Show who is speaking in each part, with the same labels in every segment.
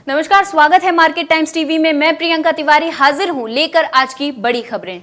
Speaker 1: नमस्कार, स्वागत है मार्केट टाइम्स टीवी में। मैं प्रियंका तिवारी हाजिर हूं लेकर आज की बड़ी खबरें।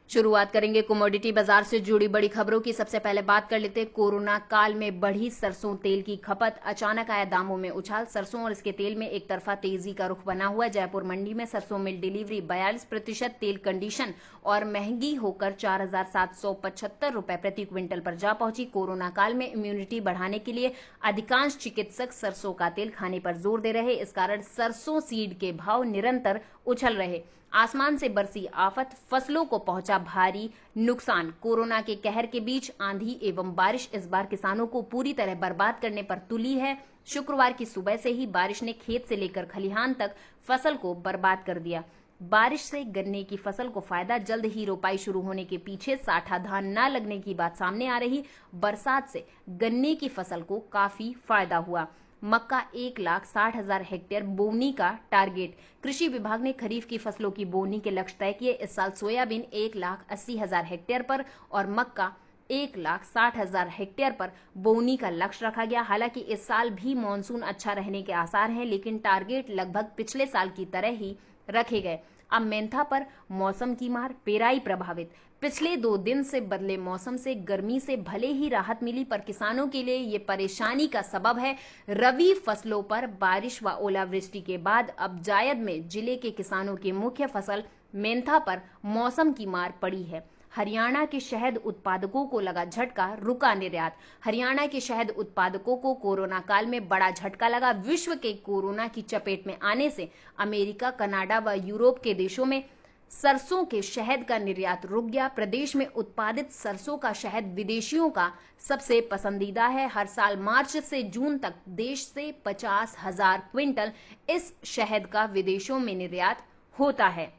Speaker 1: शुरुआत करेंगे कमोडिटी बाजार से जुड़ी बड़ी खबरों की। सबसे पहले बात कर लेते हैं कोरोना काल में बढ़ी सरसों तेल की खपत, अचानक आया दामों में उछाल। सरसों और इसके तेल में एक तरफा तेजी का रुख बना हुआ। जयपुर मंडी में सरसों मिल डिलीवरी 42% तेल कंडीशन और महंगी होकर 4,775 रुपए प्रति क्विंटल पर जा पहुंची। कोरोना काल में इम्यूनिटी बढ़ाने के लिए अधिकांश चिकित्सक सरसों का तेल खाने पर जोर दे रहे। इस कारण सरसों सीड के भाव निरंतर उछल रहे। आसमान से बरसी आफत, फसलों को पहुंचा भारी नुकसान। कोरोना के कहर के बीच आंधी एवं बारिश इस बार किसानों को पूरी तरह बर्बाद करने पर तुली है। शुक्रवार की सुबह से ही बारिश ने खेत से लेकर खलिहान तक फसल को बर्बाद कर दिया। बारिश से गन्ने की फसल को फायदा, जल्द ही रोपाई शुरू होने के पीछे साठा धान न लगने की बात सामने आ रही। बरसात से गन्ने की फसल को काफी फायदा हुआ। मक्का 1,60,000 हेक्टेयर बोवनी का टारगेट। कृषि विभाग ने खरीफ की फसलों की बोवनी के लक्ष्य तय किए। इस साल सोयाबीन 1,80,000 हेक्टेयर पर और मक्का 1,60,000 हेक्टेयर पर बोवनी का लक्ष्य रखा गया। हालांकि इस साल भी मानसून अच्छा रहने के आसार हैं, लेकिन टारगेट लगभग पिछले साल की तरह ही रखे गए। अब मेंथा पर मौसम की मार, पेराई प्रभावित। पिछले 2 दिन से बदले मौसम से गर्मी से भले ही राहत मिली, पर किसानों के लिए ये परेशानी का सबब है। रबी फसलों पर बारिश व ओलावृष्टि के बाद अब जायद में जिले के किसानों की मुख्य फसल मेंथा पर मौसम की मार पड़ी है। हरियाणा के शहद उत्पादकों को लगा झटका, रुका निर्यात। हरियाणा के शहद उत्पादकों को कोरोना काल में बड़ा झटका लगा। विश्व के कोरोना की चपेट में आने से अमेरिका, कनाडा व यूरोप के देशों में सरसों के शहद का निर्यात रुक गया। प्रदेश में उत्पादित सरसों का शहद विदेशियों का सबसे पसंदीदा है। हर साल मार्च से जून तक देश से 50,000 क्विंटल इस शहद का विदेशों में निर्यात होता है।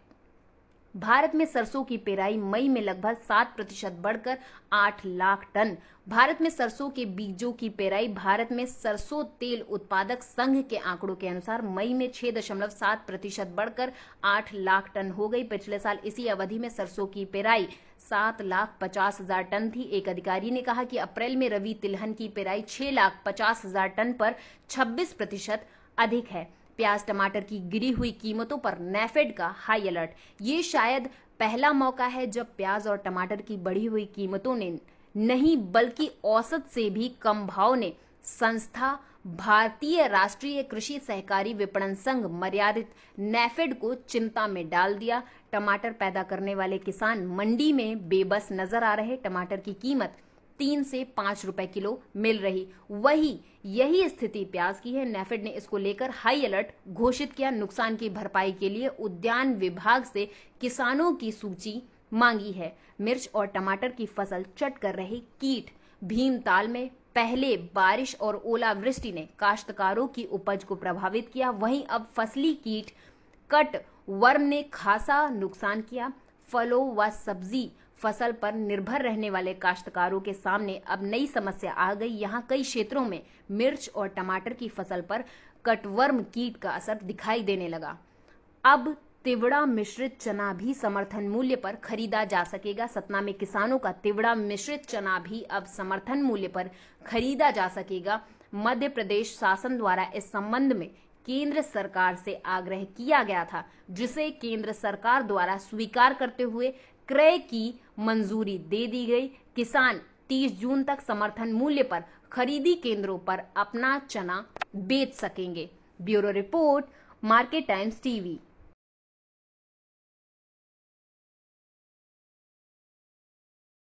Speaker 1: भारत में सरसों की पेराई मई में लगभग 7% बढ़कर 8 लाख टन। भारत में सरसों के बीजों की पेराई, भारत में सरसों तेल उत्पादक संघ के आंकड़ों के अनुसार मई में 6.7% बढ़कर 8 लाख टन हो गई। पिछले साल इसी अवधि में सरसों की पेराई 7,50,000 टन थी। एक अधिकारी ने कहा कि अप्रैल में रबी तिलहन की पेराई 6,50,000 टन पर 26% अधिक है। प्याज टमाटर की गिरी हुई कीमतों पर नेफेड का हाई अलर्ट। ये शायद पहला मौका है जब प्याज और टमाटर की बढ़ी हुई कीमतों ने नहीं बल्कि औसत से भी कम भाव ने संस्था भारतीय राष्ट्रीय कृषि सहकारी विपणन संघ मर्यादित नेफेड को चिंता में डाल दिया। टमाटर पैदा करने वाले किसान मंडी में बेबस नजर आ रहे। टमाटर की कीमत 3 से 5 रुपए किलो मिल रही। यही स्थिति प्याज की है। नेफेड ने इसको लेकर हाई अलर्ट घोषित किया। नुकसान की भरपाई के लिए उद्यान विभाग से किसानों की सूची मांगी है। मिर्च और टमाटर की फसल चट कर रहे कीट। भीमताल में पहले बारिश और ओलावृष्टि ने काश्तकारों की उपज को प्रभावित किया। वहीं अब फसली कीट कट वर्म ने खासा नुकसान किया। फलों व सब्जी फसल पर निर्भर रहने वाले काश्तकारों के सामने अब नई समस्या आ गई। यहाँ कई क्षेत्रों में मिर्च और टमाटर की फसल पर कटवर्म कीट का असर दिखाई देने लगा। अब तिवड़ा मिश्रित चना भी समर्थन मूल्य पर खरीदा जा सकेगा। सतना में किसानों का तिवड़ा मिश्रित चना भी अब समर्थन मूल्य पर खरीदा जा सकेगा। मध्य प्रदेश शासन द्वारा इस संबंध में केंद्र सरकार से आग्रह किया गया था, जिसे केंद्र सरकार द्वारा स्वीकार करते हुए क्रय की मंजूरी दे दी गई। किसान 30 जून तक समर्थन मूल्य पर खरीदी केंद्रों पर अपना चना बेच सकेंगे। Bureau report, market times TV.